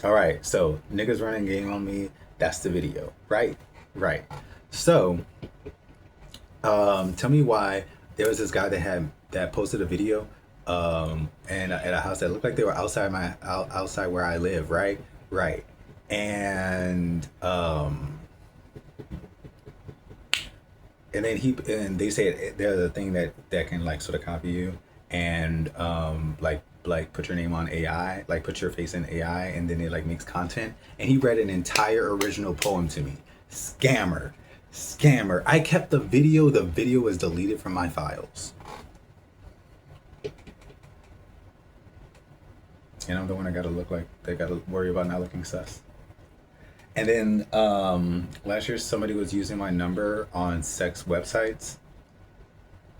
All right, so niggas running game on me. That's the video, right? Right. So, tell me why there was this guy that posted a video, and at a house that looked like they were outside where I live, right? Right. And and then they said there's a thing that can like sort of copy you and like put your name on AI, like put your face in AI, and then it like makes content. And he read an entire original poem to me. Scammer, scammer. I kept the video. The video was deleted from my files, and I'm the one that got to look like they got to worry about not looking sus. And then last year, somebody was using my number on sex websites.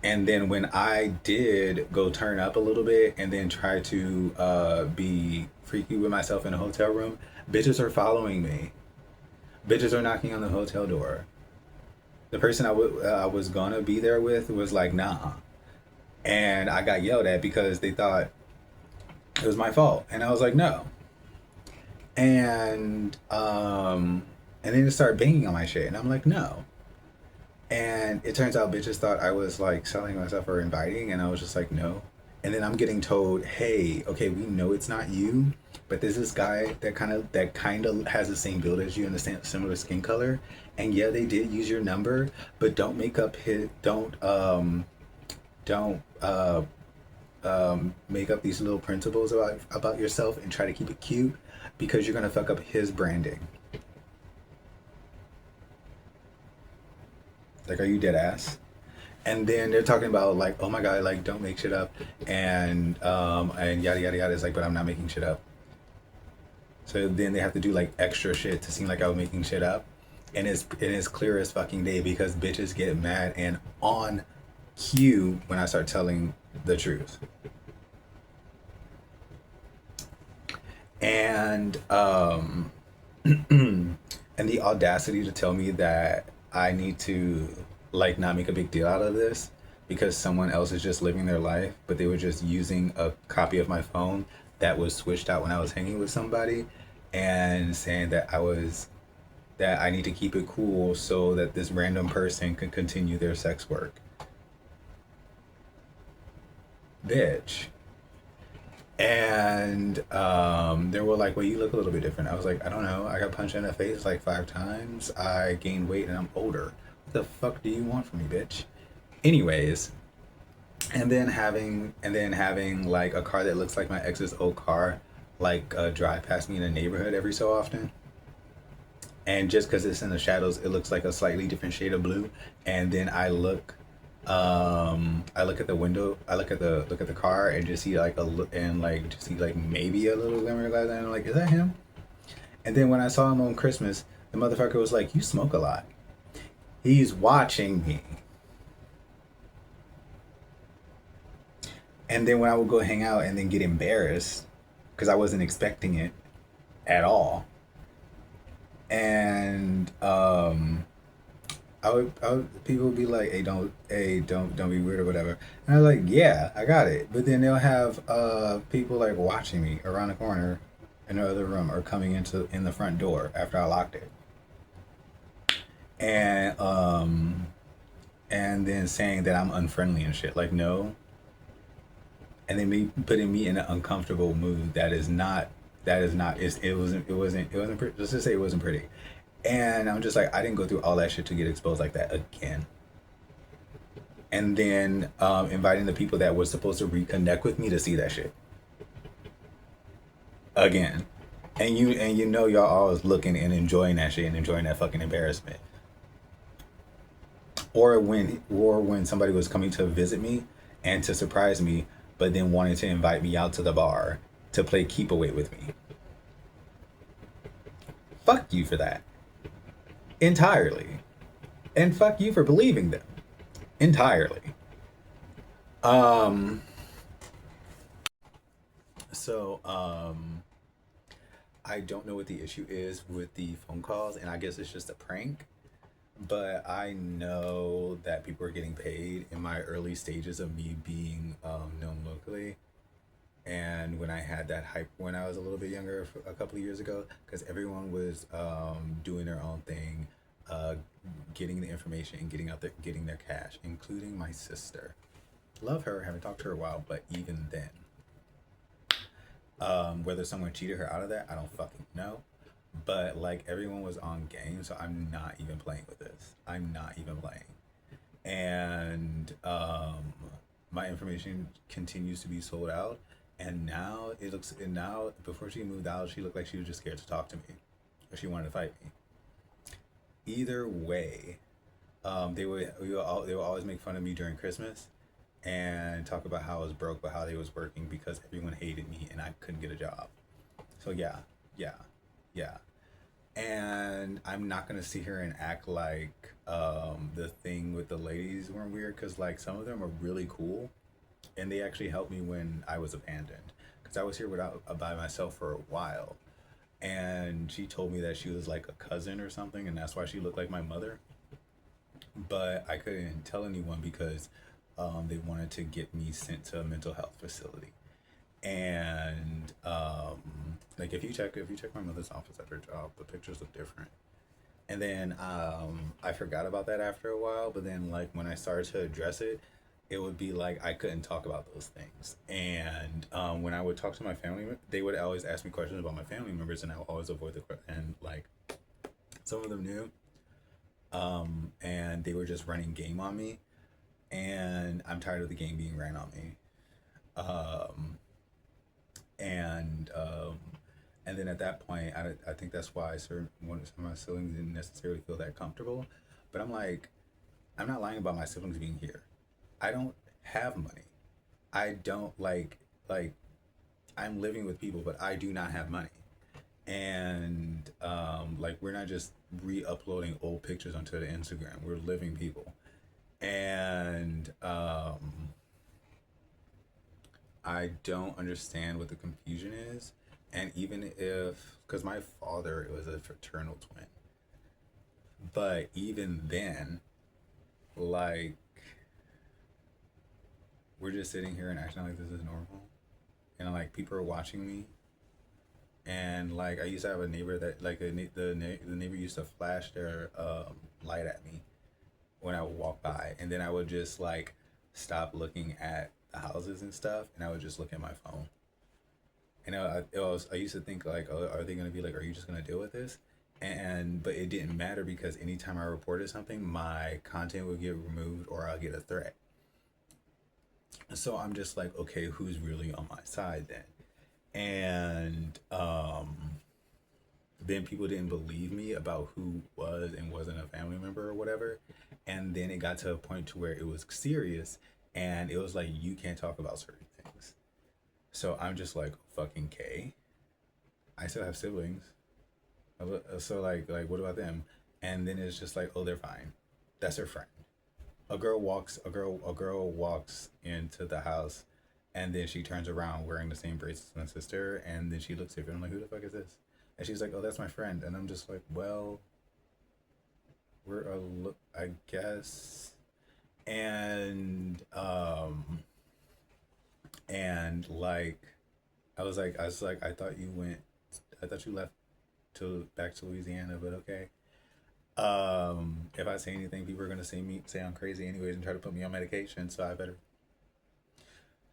And then when I did go turn up a little bit and then try to be freaky with myself in a hotel room, bitches are following me. Bitches are knocking on the hotel door. The person I was gonna be there with was like, nah. And I got yelled at because they thought it was my fault. And I was like, no. And and then they started banging on my shit. And I'm like, no. And it turns out bitches thought I was like selling myself or inviting, and I was just like, no. And then I'm getting told, hey, okay, we know it's not you, but there's this guy that kind of has the same build as you and the same similar skin color, and yeah, they did use your number, but don't make up his don't make up these little principles about yourself and try to keep it cute because you're gonna fuck up his branding. Like, are you dead ass? And then they're talking about like, oh my god, like don't make shit up, and yada yada yada. It's like, but I'm not making shit up. So then they have to do like extra shit to seem like I was making shit up, and it's clear as fucking day because bitches get mad and on cue when I start telling the truth, and and the audacity to tell me that I need to like not make a big deal out of this because someone else is just living their life, but they were just using a copy of my phone that was switched out when I was hanging with somebody and saying that I need to keep it cool so that this random person can continue their sex work. Bitch. And they were like, well, you look a little bit different. I was like, I don't know. I got punched in the face like 5 times. I gained weight and I'm older. What the fuck do you want from me, bitch? Anyways, and then having like a car that looks like my ex's old car, like drive past me in the neighborhood every so often. And just because it's in the shadows, it looks like a slightly different shade of blue. And then I look at the window, I look at the car, and just see like a look, and like just see like maybe a little glimmer of light, and I'm like, is that him? And then when I saw him on Christmas, the motherfucker was like, you smoke a lot. He's watching me. And then when I would go hang out and then get embarrassed because I wasn't expecting it at all, and people would be like, hey, don't be weird or whatever. And I was like, yeah, I got it. But then they'll have people like watching me around the corner in the other room or coming into in the front door after I locked it, and and then saying that I'm unfriendly and shit. Like, no, and then me putting me in an uncomfortable mood that is not it wasn't pretty. Let's just say it wasn't pretty. And I'm just like, I didn't go through all that shit to get exposed like that again. And then inviting the people that were supposed to reconnect with me to see that shit again. And you know y'all always looking and enjoying that shit and enjoying that fucking embarrassment. Or when somebody was coming to visit me and to surprise me, but then wanted to invite me out to the bar to play keep away with me. Fuck you for that entirely, and fuck you for believing them entirely. Um. So I don't know what the issue is with the phone calls, and I guess it's just a prank. But I know that people are getting paid in my early stages of me being known locally, And when I had that hype when I was a little bit younger, a couple of years ago, because everyone was doing their own thing, uh, getting the information and getting their cash, including my sister. Love her, haven't talked to her in a while, but even then, whether someone cheated her out of that, I don't fucking know. But like everyone was on game, so I'm not even playing with this. I'm not even playing. And my information continues to be sold out. And now it looks, and now before she moved out, she looked like she was just scared to talk to me, or she wanted to fight me. Either way, they would always make fun of me during Christmas, and talk about how I was broke, but how they was working because everyone hated me and I couldn't get a job. So yeah, yeah, yeah. And I'm not gonna sit here and act like the thing with the ladies weren't weird, because like some of them are really cool, and they actually helped me when I was abandoned, because I was here without by myself for a while, and she told me that she was like a cousin or something, and that's why she looked like my mother. But I couldn't tell anyone because they wanted to get me sent to a mental health facility. And like if you check my mother's office at her job, the pictures look different. And then I forgot about that after a while, but then like when I started to address it, it would be like I couldn't talk about those things. And when I would talk to my family, they would always ask me questions about my family members, and I would always avoid the question. And like some of them knew, and they were just running game on me, and I'm tired of the game being ran on me. Um, and and then at that point, I think that's why some of my siblings didn't necessarily feel that comfortable. But I'm like, I'm not lying about my siblings being here. I don't have money. I don't like I'm living with people, but I do not have money. And like we're not just re-uploading old pictures onto the Instagram. We're living people. And I don't understand what the confusion is. And even if, because my father was a fraternal twin, but even then, like, we're just sitting here and acting like this is normal. And like, people are watching me. And like, I used to have a neighbor that, like, the neighbor used to flash their light at me when I would walk by. And then I would just like stop looking at the houses and stuff, and I would just look at my phone. And I used to think like, oh, are they gonna be like, are you just gonna deal with this? And but it didn't matter, because anytime I reported something, my content would get removed or I'll get a threat. So I'm just like, okay, who's really on my side then? And then people didn't believe me about who was and wasn't a family member or whatever. And then it got to a point to where it was serious, and it was like you can't talk about certain things. So I'm just like, fucking K. I still have siblings. So like what about them? And then it's just like, oh, they're fine. That's her friend. A girl walks into the house, and then she turns around wearing the same braces as my sister, and then she looks at me. I'm like, who the fuck is this? And she's like, oh, that's my friend. And I'm just like, well, I guess. And like I thought you went, I thought you left to back to Louisiana, but okay. If I say anything, people are gonna say I'm crazy anyways and try to put me on medication, so I better.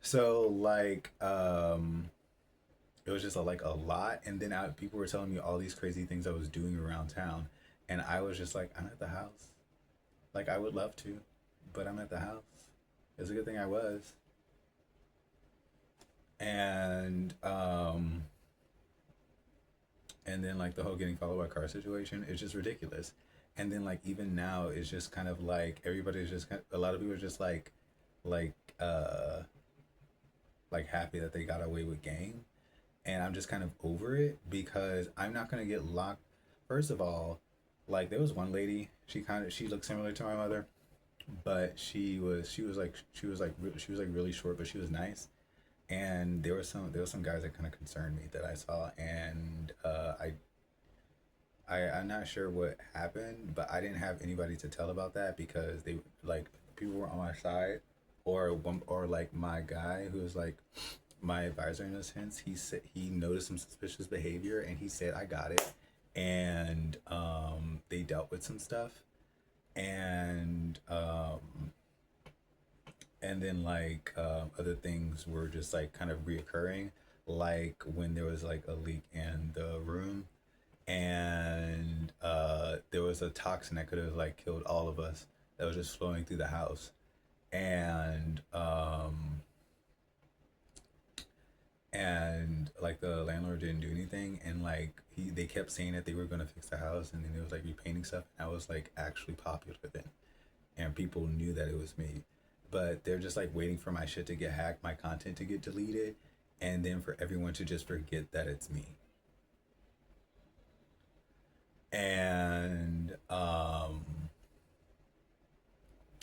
So like it was just like a lot, and then people were telling me all these crazy things I was doing around town, and I was just like, I'm at the house. Like I would love to, but I'm at the house. It's a good thing I was. And and then like the whole getting followed by car situation is just ridiculous. And then like even now it's just kind of like everybody's just a lot of people are just like uh like happy that they got away with game, and I'm just kind of over it because I'm not gonna get locked. First of all, like there was one lady, she looked similar to my mother, but she was like really short, but she was nice. And there was some guys that kind of concerned me that I saw, and I'm not sure what happened, but I didn't have anybody to tell about that because people were on my side, or like my guy who was like my advisor, in a sense, he said he noticed some suspicious behavior, and he said I got it, and they dealt with some stuff, and then like other things were just like kind of reoccurring, like when there was like a leak in the room, and there was a toxin that could have like killed all of us that was just flowing through the house, and like the landlord didn't do anything, and like they kept saying that they were going to fix the house, and then it was like repainting stuff, and I was like actually popular then, and people knew that it was me, but they're just like waiting for my shit to get hacked, my content to get deleted, and then for everyone to just forget that it's me. And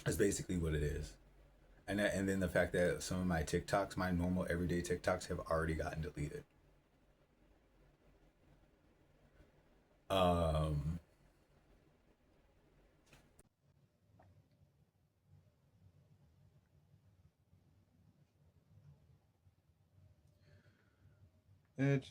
that's basically what it is. And then the fact that some of my TikToks, my normal everyday TikToks, have already gotten deleted. Um, it